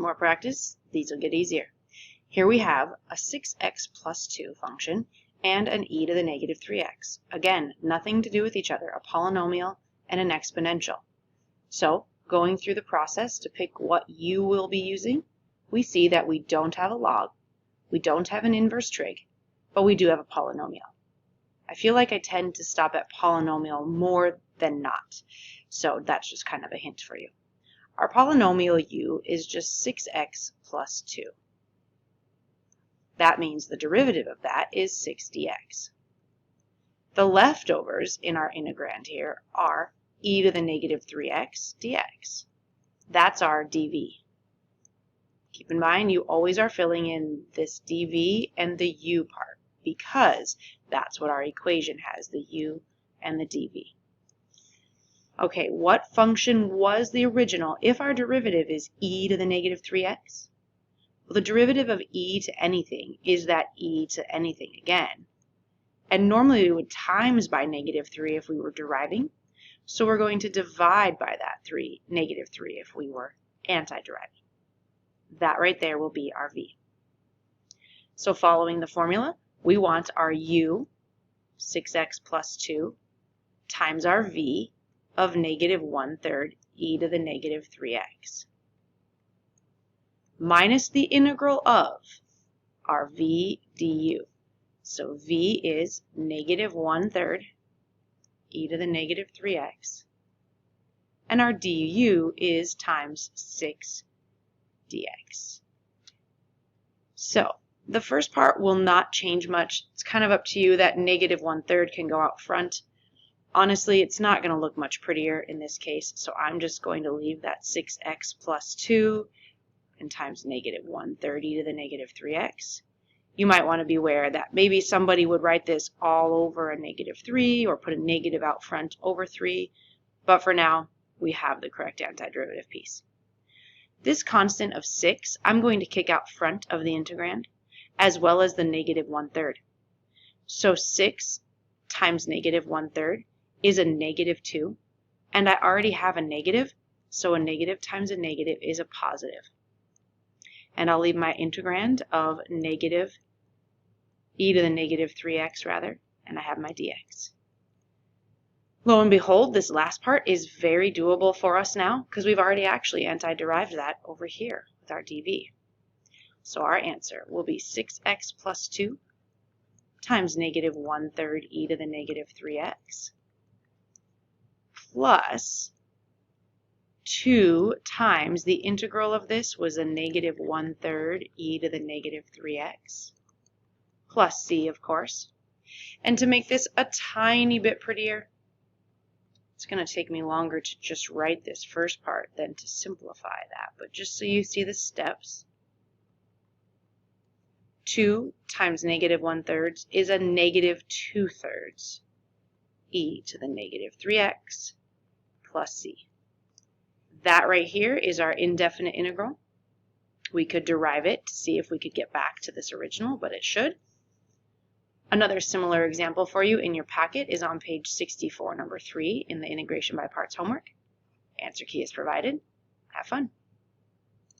more practice, these will get easier. Here we have a 6x plus 2 function and an e to the negative 3x. Again, nothing to do with each other, a polynomial and an exponential. So, going through the process to pick what you will be using, we see that we don't have a log, we don't have an inverse trig, but we do have a polynomial. I feel like I tend to stop at polynomial more than not, so that's just kind of a hint for you. Our polynomial u is just 6x plus 2. That means the derivative of that is 6dx. The leftovers in our integrand here are e to the negative 3x dx. That's our dv. Keep in mind you always are filling in this dv and the u part because that's what our equation has, the u and the dv. Okay, what function was the original if our derivative is e to the negative 3x? Well, the derivative of e to anything is that e to anything again. And normally we would times by negative 3 if we were deriving. So we're going to divide by that negative 3 if we were anti-deriving. That right there will be our v. So following the formula, we want our u, 6x plus 2, times our v of negative 1/3 e to the negative 3x, minus the integral of our v du. So v is negative 1/3 e to the negative 3x, and our du is times 6 dx. So the first part will not change much. It's kind of up to you. That negative 1/3 can go out front. Honestly, it's not going to look much prettier in this case, so I'm just going to leave that 6x plus 2 and times negative 1/3 e to the negative 3x. You might want to be aware that maybe somebody would write this all over a negative 3 or put a negative out front over 3, but for now, we have the correct antiderivative piece. This constant of 6, I'm going to kick out front of the integrand, as well as the negative 1/3. So 6 times negative 1/3 is a negative 2, and I already have a negative, so a negative times a negative is a positive. And I'll leave my integrand of negative e to the negative 3x rather, and I have my dx. Lo and behold, this last part is very doable for us now because we've already actually anti-derived that over here with our dv. So our answer will be 6x plus 2 times negative 1/3 e to the negative 3x plus 2 times the integral of this was a negative 1/3 e to the negative 3x plus c, of course. And to make this a tiny bit prettier, it's going to take me longer to just write this first part than to simplify that. But just so you see the steps, 2 times negative 1/3 is a negative 2/3 e to the negative 3x plus c. That right here is our indefinite integral. We could derive it to see if we could get back to this original, but it should. Another similar example for you in your packet is on page 64, number 3 in the integration by parts homework. Answer key is provided. Have fun.